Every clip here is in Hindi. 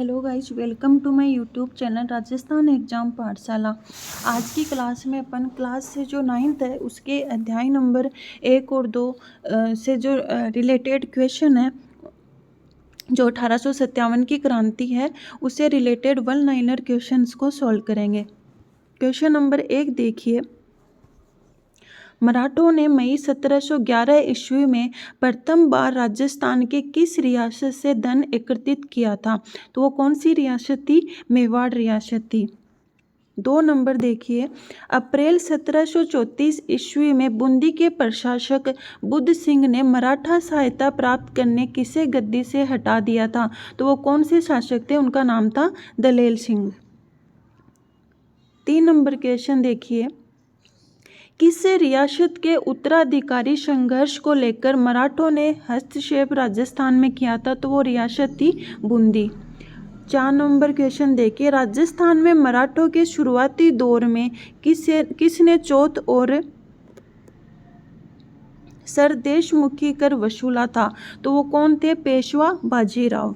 Hello guys, welcome to my YouTube channel Rajasthan exam Pathshala. आज की क्लास में अपन क्लास से जो 9th है उसके अध्याय नंबर 1 और 2 से जो रिलेटेड क्वेश्चन है, जो 1857 की क्रांति है उससे रिलेटेड वन लाइनर क्वेश्चंस को सॉल्व करेंगे। क्वेश्चन नंबर 1 देखिए। मराठों ने मई 1711 ईस्वी में प्रथम बार राजस्थान के किस रियासत से धन एकत्रित किया था? तो वो कौन सी रियासत थी? मेवाड़ रियासत थी। 2 नंबर देखिए। अप्रैल 1734 ईस्वी में बूंदी के प्रशासक बुद्ध सिंह ने मराठा सहायता प्राप्त करने किसे गद्दी से हटा दिया था? तो वो कौन से शासक थे? उनका नाम था दलेल सिंह। 3 नंबर क्वेश्चन देखिए। किस रियासत के उत्तराधिकारी संघर्ष को लेकर मराठों ने हस्तक्षेप राजस्थान में किया था? तो वो रियासत थी बूंदी। 4 नंबर क्वेश्चन देखिए। राजस्थान में मराठों के शुरुआती दौर में किसने चौथ और सरदेशमुखी कर वसूला था? तो वो कौन थे? पेशवा बाजीराव।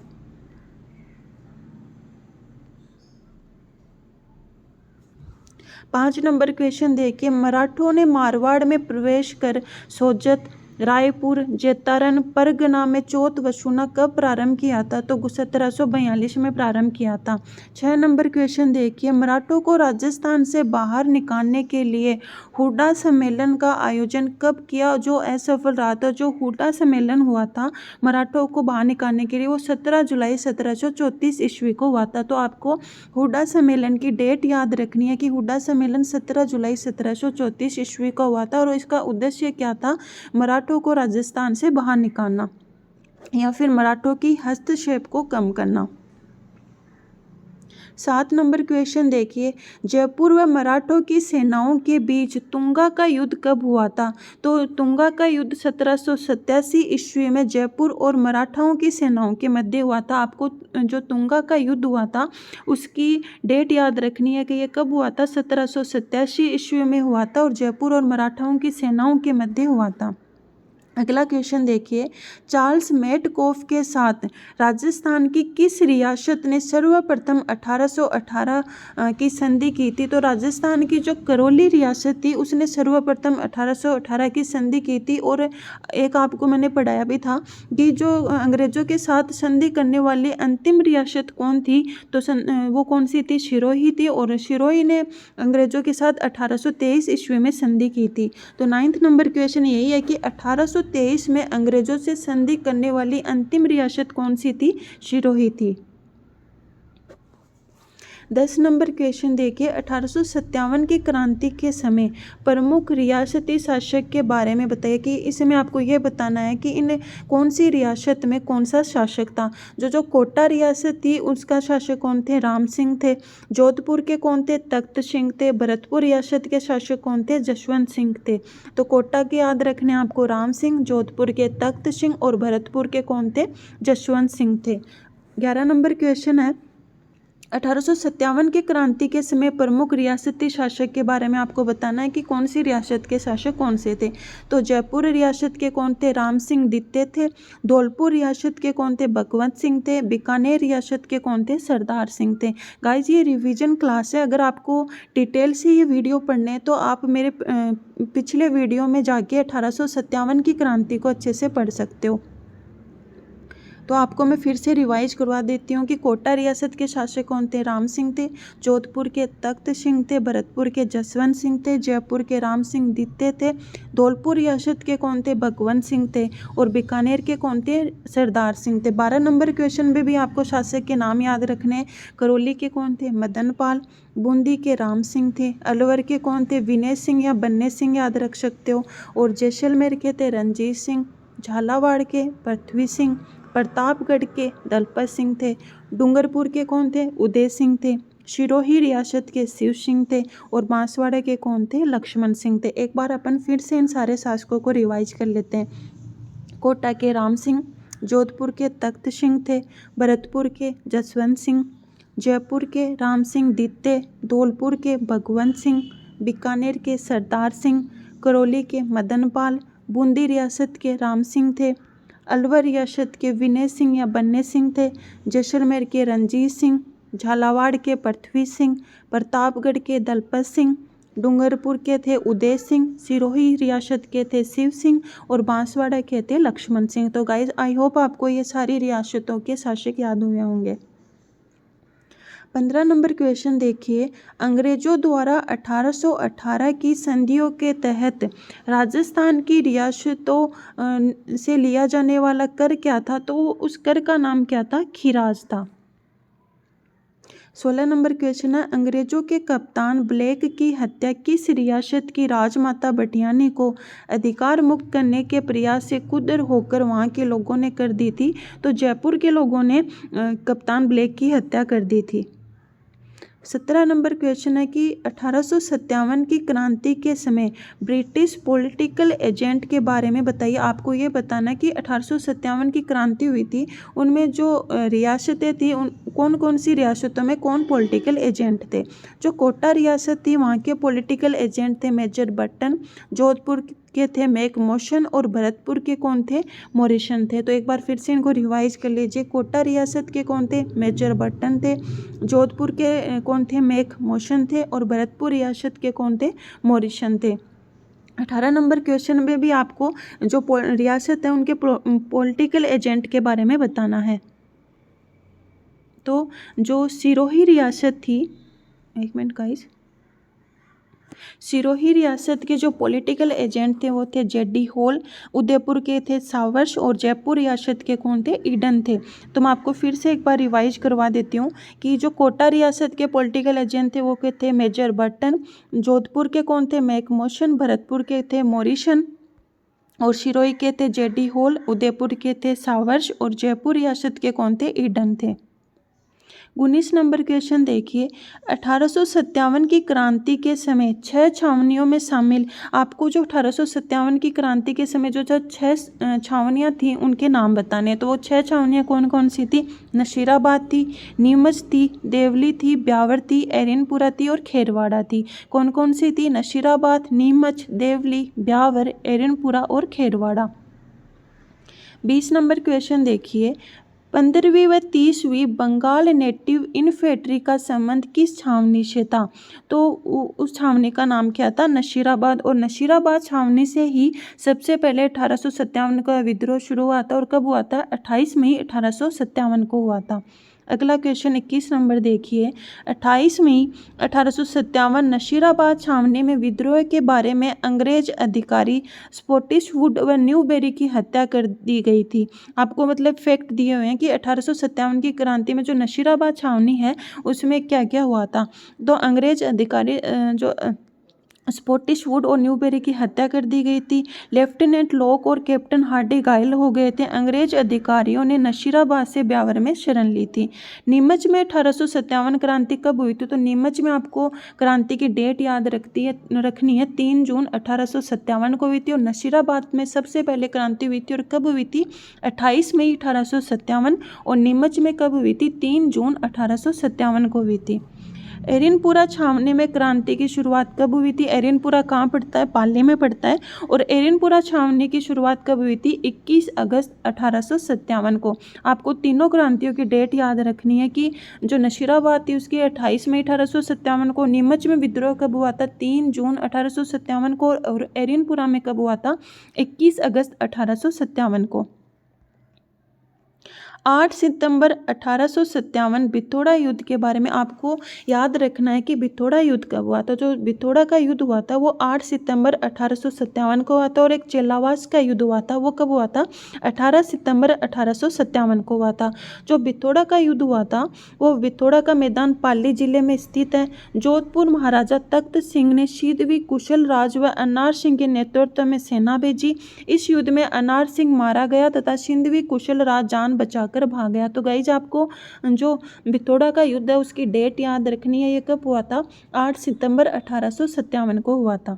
5 नंबर क्वेश्चन देखिए। मराठों ने मारवाड़ में प्रवेश कर सोजत, रायपुर, जेतारन, परगना में चौथ वसूलना कब प्रारंभ किया था? तो 1742 में प्रारंभ किया था। 6 नंबर क्वेश्चन देखिए। मराठों को राजस्थान से बाहर निकालने के लिए हुड्डा सम्मेलन का आयोजन कब किया, जो असफल रहा था? जो हुड्डा सम्मेलन हुआ था मराठों को बाहर निकालने के लिए, वो 17 जुलाई 1734 ईस्वी को हुआ था। तो आपको हुड्डा सम्मेलन की डेट याद रखनी है कि हुड्डा सम्मेलन 17 जुलाई 1734 ईस्वी का हुआ था और इसका उद्देश्य क्या था? मराठों को राजस्थान से बाहर निकालना या फिर मराठों की हस्तक्षेप को कम करना। 7 नंबर क्वेश्चन देखिए। जयपुर व मराठों की सेनाओं के बीच तुंगा का युद्ध कब हुआ था? तो तुंगा का युद्ध 1787 ईस्वी में जयपुर और मराठाओं की सेनाओं के मध्य हुआ था। आपको जो तुंगा का युद्ध हुआ था उसकी डेट याद रखनी है कि ये कब हुआ था? 1787 ईस्वी में हुआ था और जयपुर और मराठाओं की सेनाओं के मध्य हुआ था। अगला क्वेश्चन देखिए। चार्ल्स मेटकॉफ के साथ राजस्थान की किस रियासत ने सर्वप्रथम 1818 की संधि की थी? तो राजस्थान की जो करौली रियासत थी उसने सर्वप्रथम 1818 की संधि की थी। और एक आपको मैंने पढ़ाया भी था कि जो अंग्रेजों के साथ संधि करने वाली अंतिम रियासत कौन थी? तो वो कौन सी थी? सिरोही थी। और सिरोही ने अंग्रेजों के साथ 1823 ईस्वी में संधि की थी। तो 9th नंबर क्वेश्चन यही है कि 1823 में अंग्रेजों से संधि करने वाली अंतिम रियासत कौन सी थी? सिरोही थी। 10 नंबर क्वेश्चन देखिए। 1857 की क्रांति के समय प्रमुख रियासती शासक के बारे में बताइए कि इसमें आपको यह बताना है कि इन कौन सी रियासत में कौन सा शासक था। जो कोटा रियासत थी उसका शासक कौन थे? राम सिंह थे। जोधपुर के कौन थे? तख्त सिंह थे। भरतपुर रियासत के शासक कौन थे? जसवंत सिंह थे। तो कोटा के याद रखने आपको राम सिंह, जोधपुर के तख्त सिंह और भरतपुर के कौन थे? जसवंत सिंह थे। 11 नंबर क्वेश्चन है। 1857 की क्रांति के समय प्रमुख रियासती शासक के बारे में आपको बताना है कि कौन सी रियासत के शासक कौन से थे। तो जयपुर रियासत के कौन थे? राम सिंह द्वितीय थे। धौलपुर रियासत के कौन थे? भगवंत सिंह थे। बीकानेर रियासत के कौन थे? सरदार सिंह थे। गाइज ये रिवीजन क्लास है। अगर आपको डिटेल से ये वीडियो पढ़ने हैं तो आप मेरे पिछले वीडियो में जाके 1857 की क्रांति को अच्छे से पढ़ सकते हो। तो आपको मैं फिर से रिवाइज करवा देती हूँ कि कोटा रियासत के शासक कौन थे? राम सिंह थे। जोधपुर के तख्त सिंह थे। भरतपुर के जसवंत सिंह थे। जयपुर के राम सिंह द्वितीय थे। धौलपुर रियासत के कौन थे? भगवंत सिंह थे। और बीकानेर के कौन थे? सरदार सिंह थे। 12 नंबर क्वेश्चन में भी आपको शासक के नाम याद रखने। करौली के कौन थे? मदन पाल। बूंदी के राम सिंह थे। अलवर के कौन थे? विनय सिंह या बन्ने सिंह याद रख सकते हो। और जैसलमेर के थे रंजीत सिंह। झालावाड़ के पृथ्वी सिंह। प्रतापगढ़ के दलपत सिंह थे। डूंगरपुर के कौन थे? उदय सिंह थे। सिरोही रियासत के शिव सिंह थे। और बांसवाड़ा के कौन थे? लक्ष्मण सिंह थे। एक बार अपन फिर से इन सारे शासकों को रिवाइज कर लेते हैं। कोटा के राम सिंह, जोधपुर के तख्त सिंह थे। भरतपुर के जसवंत सिंह, जयपुर के राम सिंह द्वितीय, धौलपुर के भगवंत सिंह, बीकानेर के सरदार सिंह, करौली के मदन पाल, बूंदी रियासत के राम सिंह थे, अलवर रियासत के विनय सिंह या बन्ने सिंह थे। जैसलमेर के रंजीत सिंह, झालावाड़ के पृथ्वी सिंह, प्रतापगढ़ के दलपत सिंह, डूंगरपुर के थे उदय सिंह, सिरोही रियासत के थे शिव सिंह और बांसवाड़ा के थे लक्ष्मण सिंह। तो गाइज आई होप आपको ये सारी रियासतों के शासक याद हुए होंगे। 15 नंबर क्वेश्चन देखिए, अंग्रेजों द्वारा 1818 की संधियों के तहत राजस्थान की रियासतों से लिया जाने वाला कर क्या था? तो उस कर का नाम क्या था? खिराज था। 16 नंबर क्वेश्चन है, अंग्रेजों के कप्तान ब्लेक की हत्या किस रियासत की राजमाता भटियानी को अधिकार मुक्त करने के प्रयास से खुद होकर वहाँ के लोगों ने कर दी थी? तो जयपुर के लोगों ने कप्तान ब्लेक की हत्या कर दी थी। 17 नंबर क्वेश्चन है कि 1857 की क्रांति के समय ब्रिटिश पॉलिटिकल एजेंट के बारे में बताइए। आपको ये बताना कि 1857 की क्रांति हुई थी, उनमें जो रियासतें थी उन कौन कौन सी रियासतों में कौन पॉलिटिकल एजेंट थे। जो कोटा रियासत थी वहाँ के पॉलिटिकल एजेंट थे मेजर बटन, जोधपुर के थे मैक मोशन और भरतपुर के कौन थे? मॉरिसन थे। तो एक बार फिर से इनको रिवाइज कर लीजिए। कोटा रियासत के कौन थे? मेजर बटन थे। जोधपुर के कौन थे? मैक मोशन थे। और भरतपुर रियासत के कौन थे? मॉरिसन थे। 18 नंबर क्वेश्चन में भी आपको जो रियासत है उनके पॉलिटिकल एजेंट के बारे में बताना है। तो जो सिरोही रियासत थी, एक मिनट गाइस, सिरोही रियासत के जो पॉलिटिकल एजेंट थे वो थे जेडी होल, उदयपुर के थे सावर्श और जयपुर रियासत के कौन थे? ईडन थे। तो मैं आपको फिर से एक बार रिवाइज करवा देती हूँ कि जो कोटा रियासत के पॉलिटिकल एजेंट थे वो के थे मेजर बटन, जोधपुर के कौन थे? मैक मोशन, भरतपुर के थे मॉरिसन और सिरोही के थे जेडी होल, उदयपुर के थे सावर्श और जयपुर रियासत के कौन थे? ईडन थे। 19 नंबर क्वेश्चन देखिए, 1857 की क्रांति के समय 6 छावनियों में शामिल, आपको जो 1857 की क्रांति के समय जो 6 छावनियाँ थी उनके नाम बताने हैं। तो वो 6 छावनियाँ कौन कौन सी थी? नशीराबाद थी, नीमच थी, देवली थी, ब्यावर थी, एरनपुरा थी और खेरवाड़ा थी। कौन कौन सी थी? नशीराबाद, नीमच, देवली, ब्यावर, एरनपुरा और खेरवाड़ा। 20 नंबर क्वेश्चन देखिए, 15वीं व 30वीं बंगाल नेटिव इन्फेंट्री का संबंध किस छावनी से था? तो उस छावनी का नाम क्या था? नशीराबाद। और नशीराबाद छावनी से ही सबसे पहले 1857 का विद्रोह शुरू हुआ था। और कब हुआ था? 28 मई 1857 को हुआ था। अगला क्वेश्चन 21 नंबर देखिए, 28 मई 1857 नशीराबाद छावनी में विद्रोह के बारे में अंग्रेज अधिकारी स्पॉटिशवुड व न्यूबेरी की हत्या कर दी गई थी। आपको मतलब फैक्ट दिए हुए हैं कि 1857 की क्रांति में जो नशीराबाद छावनी है उसमें क्या क्या हुआ था। तो अंग्रेज अधिकारी जो स्पॉटिशवुड और न्यूबेरी की हत्या कर दी गई थी। लेफ्टिनेंट लॉक और कैप्टन हार्डी घायल हो गए थे। अंग्रेज अधिकारियों ने नशीराबाद से ब्यावर में शरण ली थी। नीमच में 1857 क्रांति कब हुई थी? तो नीमच में आपको क्रांति की डेट याद रखनी है 3 जून 1857 को हुई थी। और नशीराबाद में सबसे पहले क्रांति हुई थी और कब हुई थी? 28 मई 1857। और नीमच में कब हुई थी? 3 जून 1857 को हुई थी। एरनपुरा छावनी में क्रांति की शुरुआत कब हुई थी? एरनपुरा कहाँ पड़ता है? पाली में पड़ता है। और एरनपुरा छावनी की शुरुआत कब हुई थी? 21 अगस्त 1857 को। आपको तीनों क्रांतियों की डेट याद रखनी है कि जो नशीराबाद थी उसकी 28 मई 1857 को, नीमच में विद्रोह कब हुआ था? 3 जून 1857 को। और एरनपुरा में कब हुआ था? 21 अगस्त 1857 को। 8 सितंबर 1857 बिथोड़ा युद्ध के बारे में आपको याद रखना है कि बिथोड़ा युद्ध कब हुआ था। जो बिथोड़ा का युद्ध हुआ था वो 8 सितंबर 1857 को हुआ था। और एक चेलावास का युद्ध हुआ था वो कब हुआ था? 18 सितंबर 1857 को हुआ था। जो बिथोड़ा का युद्ध हुआ था वो बिथोड़ा का मैदान पाली जिले में स्थित है। जोधपुर महाराजा तख्त सिंह ने सिद्धवी कुशल राज व अनार सिंह के नेतृत्व में सेना भेजी। इस युद्ध में अनार सिंह मारा गया तथा सिंधवी कुशल राज जान बचाकर भाग गया। तो गाइज आपको जो बिथोड़ा का युद्ध है उसकी डेट याद रखनी है। ये कब हुआ था? 8 सितंबर 1857 को हुआ था।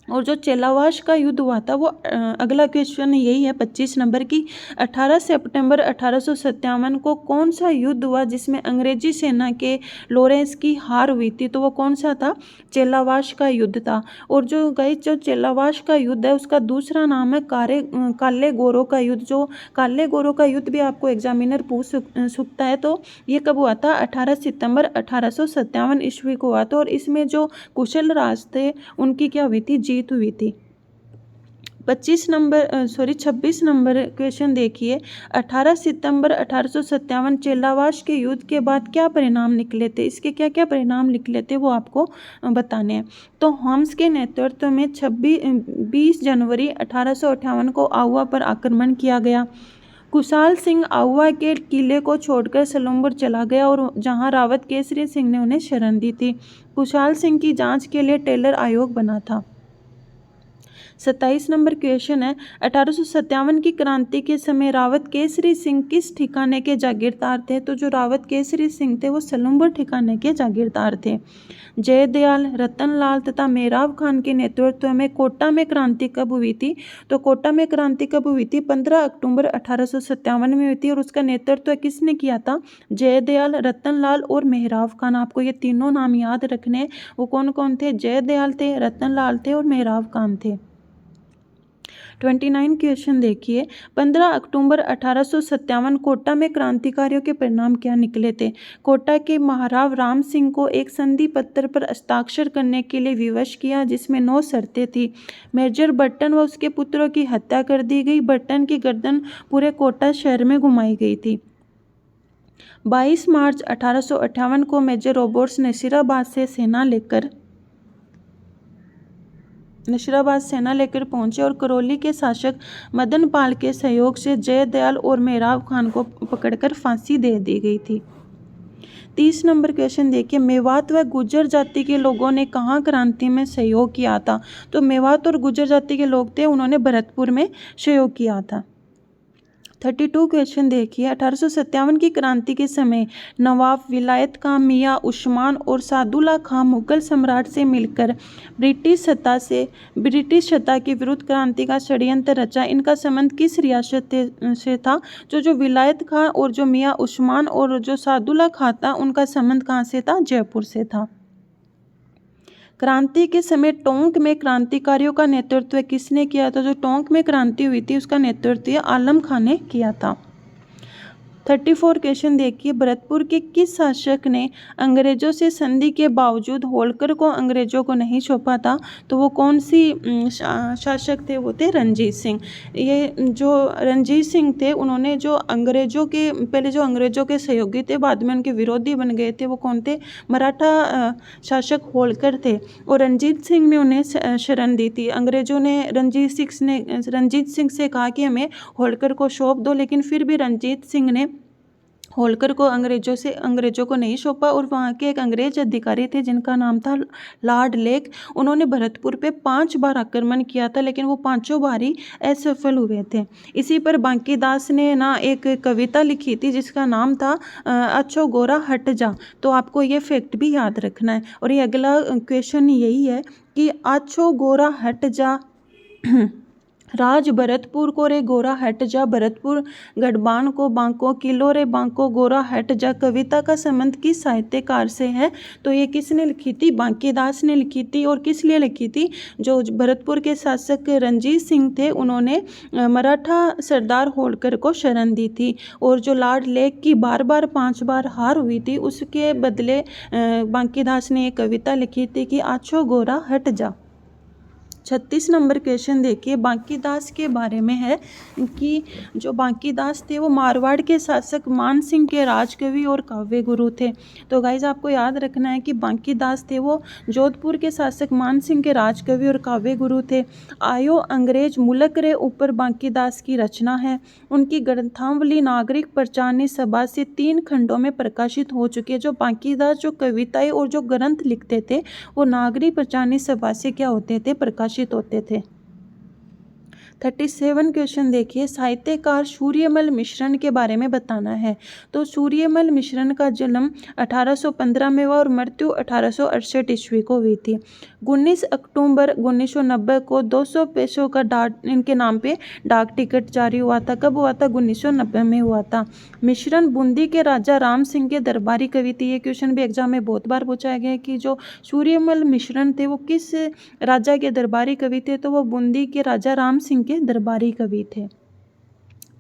और जो चेलावाश का युद्ध हुआ था वो अगला क्वेश्चन यही है 25 नंबर की 18 सितंबर 1857 को कौन सा युद्ध हुआ जिसमें अंग्रेजी सेना के लॉरेंस की हार हुई थी, तो वो कौन सा था, चेलावाश का युद्ध था। और जो गाइस जो चेलावाश का युद्ध है उसका दूसरा नाम है काले गोरों का युद्ध। जो काले गोरों का युद्ध भी आपको एग्जामिनर पूछ सकता है। तो ये कब हुआ था, 18 सितंबर 1857 ईस्वी को हुआ था। और इसमें जो कुशल राज थे उनकी क्या हुई थी, जीत हुई थी। 26 नंबर क्वेश्चन देखिए, 18 सितंबर 1857 चेलावाश के युद्ध के बाद क्या परिणाम निकले थे, इसके क्या क्या परिणाम निकले थे वो आपको बताने हैं। तो होम्स के नेतृत्व में 20 जनवरी 1858 को आउवा पर आक्रमण किया गया। कुशाल सिंह आउवा के किले को छोड़कर सलूम्बर चला गया और जहां रावत केसरी सिंह ने उन्हें शरण दी थी। कुशाल सिंह की जांच के लिए टेलर आयोग बना था। 27 नंबर क्वेश्चन है, 1857 की क्रांति के समय रावत केसरी सिंह किस ठिकाने के जागीरदार थे, तो जो रावत केसरी सिंह थे वो सलूम्बर ठिकाने के जागीरदार थे। जयदयाल, रतनलाल तथा मेहराब खान के नेतृत्व में कोटा में क्रांति कब हुई थी, तो कोटा में क्रांति कब हुई थी, 15 अक्टूबर 1857 में हुई थी। और उसका नेतृत्व किसने किया था, जयदयाल, रतनलाल और मेहराब खान। आपको ये तीनों नाम याद रखने, वो कौन कौन थे, जयदयाल थे, रतनलाल थे और मेहराब खान थे। 29 क्वेश्चन देखिए, 15 अक्टूबर 1857 कोटा में क्रांतिकारियों के परिणाम क्या निकले थे। कोटा के महाराव राम सिंह को एक संधि पत्र पर हस्ताक्षर करने के लिए विवश किया जिसमें 9 शर्तें थी। मेजर बर्टन व उसके पुत्रों की हत्या कर दी गई। बर्टन की गर्दन पूरे कोटा शहर में घुमाई गई थी। 22 मार्च 1858 को मेजर रॉबर्ट्स नसीराबाद सेना लेकर पहुंचे और करौली के शासक मदन पाल के सहयोग से जयदयाल और मेहराब खान को पकड़कर फांसी दे दी गई थी। 30 नंबर क्वेश्चन देखिए, मेवात व गुर्जर जाति के लोगों ने कहाँ क्रांति में सहयोग किया था, तो मेवात और गुर्जर जाति के लोग थे, उन्होंने भरतपुर में सहयोग किया था। 32 क्वेश्चन देखिए, 1857 की क्रांति के समय नवाब विलायत खां, मियाँ उस्मान और सादुल्ला खां मुगल सम्राट से मिलकर ब्रिटिश सत्ता के विरुद्ध क्रांति का षड्यंत्र रचा। इनका संबंध किस रियासत से था, जो विलायत खां और जो मियाँ उस्मान और जो सादुल्ला खां था उनका संबंध कहाँ से था, जयपुर से था। क्रांति के समय टोंक में क्रांतिकारियों का नेतृत्व किसने किया था, जो टोंक में क्रांति हुई थी उसका नेतृत्व आलम खां ने किया था। 34 क्वेश्चन देखिए, भरतपुर के किस शासक ने अंग्रेजों से संधि के बावजूद होलकर को अंग्रेजों को नहीं सौंपा था, तो वो कौन सी शासक थे, वो थे रणजीत सिंह। ये जो रणजीत सिंह थे उन्होंने जो अंग्रेजों के सहयोगी थे बाद में उनके विरोधी बन गए थे, वो कौन थे, मराठा शासक होलकर थे। और रणजीत सिंह ने उन्हें शरण दी थी। अंग्रेजों ने रणजीत सिंह से कहा कि हमें होलकर को सौंप दो, लेकिन फिर भी रणजीत सिंह ने होलकर को अंग्रेजों को नहीं सौंपा। और वहाँ के एक अंग्रेज अधिकारी थे जिनका नाम था लॉर्ड लेक। उन्होंने भरतपुर पे 5 बार आक्रमण किया था, लेकिन वो 5 बार ही असफल हुए थे। इसी पर बांकीदास ने ना एक कविता लिखी थी जिसका नाम था अच्छो गोरा हट जा। तो आपको ये फैक्ट भी याद रखना है। और ये अगला क्वेश्चन यही है कि अच्छो गोरा हट जा राज भरतपुर को रे गोरा हट जा, भरतपुर गढ़बान को बांको, किलो रे बांको गोरा हट जा। कविता का संबंध किस साहित्यकार से है, तो ये किसने लिखी थी, बांकीदास ने लिखी थी। और किस लिए लिखी थी, जो भरतपुर के शासक रणजीत सिंह थे उन्होंने मराठा सरदार होलकर को शरण दी थी। और जो लॉर्ड लेक की 5 बार हार हुई थी उसके बदले बांकीदास ने ये कविता लिखी थी कि आछो गोरा हट जा। 36 नंबर क्वेश्चन देखिए, बांकीदास के बारे में है कि जो बांकीदास थे वो मारवाड़ के शासक मान सिंह के राजकवि और काव्य गुरु थे। तो गाइज आपको याद रखना है कि बांकीदास थे वो जोधपुर के शासक मान सिंह के राजकवि और काव्य गुरु थे। आयो अंग्रेज मुल्क रे ऊपर बांकीदास की रचना है। उनकी ग्रंथावली नागरिक प्रचारणी सभा से 3 खंडों में प्रकाशित हो चुकी है। जो बांकीदास जो कविताएं और जो ग्रंथ लिखते थे वो नागरिक प्रचारणी सभा से क्या होते थे, प्रकाशित होते थे। 37 क्वेश्चन देखिए, साहित्यकार सूर्यमल मिश्रण के बारे में बताना है। तो सूर्यमल मिश्रण का जन्म 1815 में हुआ और मृत्यु 1868 ईस्वी को हुई थी। 19 अक्टूबर 1990 को 200 पैसों का इनके नाम पे डाक टिकट जारी हुआ था। कब हुआ था? 1990 में हुआ था। मिश्रण बूंदी के राजा राम सिंह के दरबारी कवि थे। ये क्वेश्चन भी एग्जाम में बहुत बार पूछा गया है कि जो सूर्यमल मिश्रण थे वो किस राजा के दरबारी कवि थे, तो वो बूंदी के राजा राम सिंह के दरबारी कवि थे।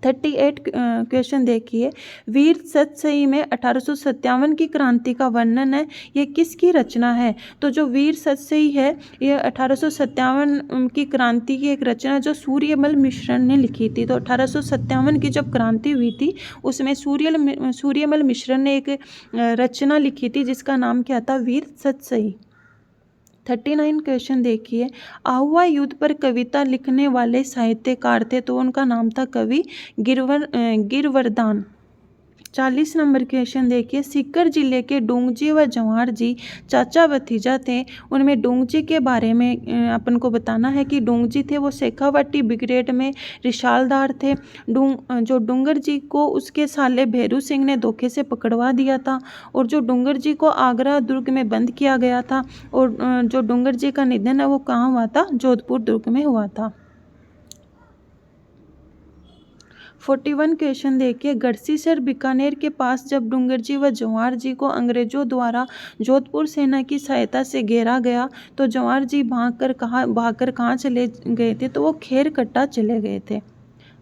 38 क्वेश्चन देखिए, वीर सतसई में 1857 की क्रांति का वर्णन है, ये किसकी रचना है? तो जो वीर सतसई है ये 1857 की क्रांति की एक रचना जो सूर्यमल मिश्रण ने लिखी थी। तो 1857 की जब क्रांति हुई थी उसमें सूर्यमल मिश्रण ने एक रचना लिखी थी जिसका नाम क्या था? वीर सतसई। 39 क्वेश्चन देखिए, आहुआ युद्ध पर कविता लिखने वाले साहित्यकार थे, तो उनका नाम था कवि गिरवर्धन। 40 नंबर क्वेश्चन देखिए, सीकर जिले के डोंगजी व जवाहर जी चाचा भतीजा थे। उनमें डोंगजी के बारे में अपन को बताना है कि डोंगजी थे वो शेखावाटी ब्रिगेड में रिशालदार थे। जो डूंगर जी को उसके साले भैरू सिंह ने धोखे से पकड़वा दिया था और जो डूंगर जी को आगरा दुर्ग में बंद किया गया था। और जो डूंगर जी का निधन है वो कहाँ हुआ था? जोधपुर दुर्ग में हुआ था। 41 क्वेश्चन देखिए, गढ़सीसर बीकानेर के पास जब डूंगर जी व जवाहर जी को अंग्रेजों द्वारा जोधपुर सेना की सहायता से घेरा गया तो जवाहर जी भागकर कहाँ चले गए थे? तो वो खेरकट्टा चले गए थे।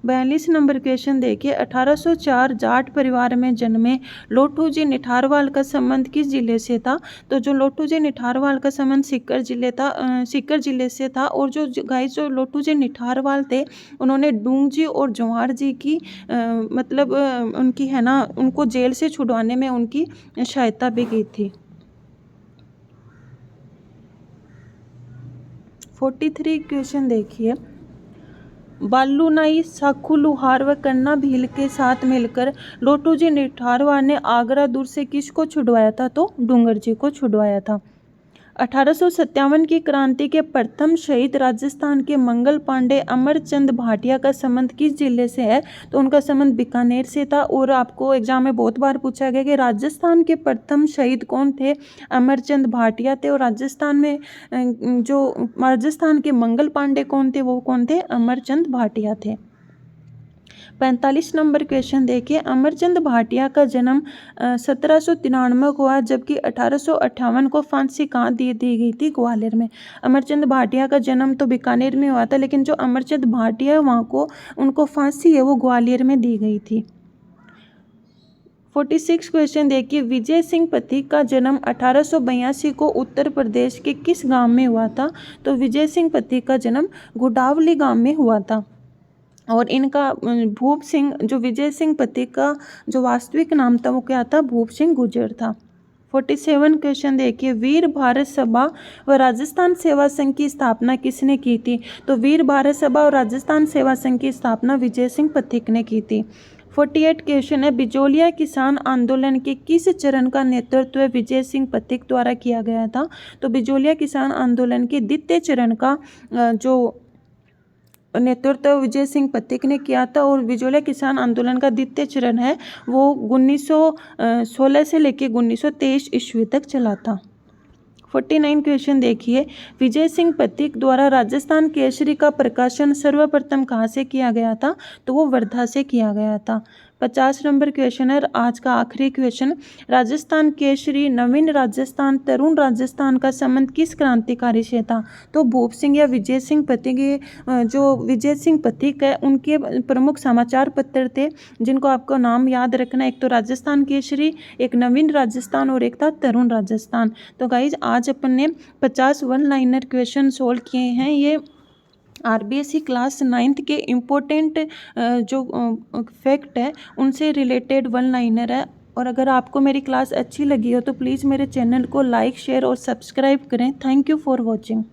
42 नंबर क्वेश्चन देखिए, 1804 जाट परिवार में जन्मे लोठू जी निठारवाल का संबंध किस जिले से था? तो जो लोठू जी निठारवाल का संबंध सीकर जिले से था। और जो लोठू जी निठारवाल थे उन्होंने डूंग जी और जवाहर जी की उनकी है ना उनको जेल से छुड़वाने में उनकी सहायता भी की थी। 43 क्वेश्चन देखिए, बालू नाई, साखू लुहार व कन्ना भील के साथ मिलकर लोटू जी निठारवाल ने आगरा दुर्ग से किसको छुड़वाया था? तो डूंगर जी को छुड़वाया था। 1857 की क्रांति के प्रथम शहीद राजस्थान के मंगल पांडे अमरचंद भाटिया का संबंध किस जिले से है? तो उनका संबंध बीकानेर से था। और आपको एग्जाम में बहुत बार पूछा गया कि राजस्थान के प्रथम शहीद कौन थे? अमरचंद भाटिया थे। और राजस्थान के मंगल पांडे कौन थे? वो कौन थे? अमरचंद भाटिया थे। 45 नंबर क्वेश्चन देखिए, अमरचंद भाटिया का जन्म 1793 को हुआ जबकि 1858 को फांसी कहाँ दी गई थी? ग्वालियर में। अमरचंद भाटिया का जन्म तो बीकानेर में हुआ था लेकिन जो अमरचंद भाटिया वहाँ को उनको फांसी है वो ग्वालियर में दी गई थी। 46 क्वेश्चन देखिए, विजय सिंह पथिक का जन्म 1882 को उत्तर प्रदेश के किस गांव में हुआ था? तो विजय सिंह पथिक का जन्म गुडावली गांव में हुआ था। और इनका भूप सिंह, जो विजय सिंह पथिक का जो वास्तविक नाम था वो क्या था? भूप सिंह गुर्जर था। 47 क्वेश्चन देखिए, वीर भारत सभा व राजस्थान सेवा संघ की स्थापना किसने की थी? तो वीर भारत सभा और राजस्थान सेवा संघ की स्थापना विजय सिंह पथिक ने की थी। 48 क्वेश्चन है, बिजोलिया किसान आंदोलन के किस चरण का नेतृत्व विजय सिंह पथिक द्वारा किया गया था? तो बिजोलिया किसान आंदोलन के द्वितीय चरण का जो नेतृत्व विजय सिंह पथिक ने किया था। और बिजोलिया किसान आंदोलन का द्वितीय चरण है वो 1916 से लेकर 1923 ईस्वी तक चला था। 49 क्वेश्चन देखिए, विजय सिंह पथिक द्वारा राजस्थान केसरी का प्रकाशन सर्वप्रथम कहाँ से किया गया था? तो वो वर्धा से किया गया था। 50 नंबर क्वेश्चन है आज का आखिरी क्वेश्चन, राजस्थान केसरी, नवीन राजस्थान, तरुण राजस्थान का संबंध किस क्रांतिकारी से था? तो भूप सिंह या विजय सिंह पथिक, जो विजय सिंह पथिक है उनके प्रमुख समाचार पत्र थे जिनको आपको नाम याद रखना, एक तो राजस्थान केसरी, एक नवीन राजस्थान और एक था तरुण राजस्थान। तो गाइज आज अपन ने 50 वन लाइनर क्वेश्चन सोल्व किए हैं। ये आरबीएसई क्लास 9th के इम्पोर्टेंट जो फैक्ट है उनसे रिलेटेड वन लाइनर है। और अगर आपको मेरी क्लास अच्छी लगी हो तो प्लीज़ मेरे चैनल को लाइक, शेयर और सब्सक्राइब करें। Thank you for watching.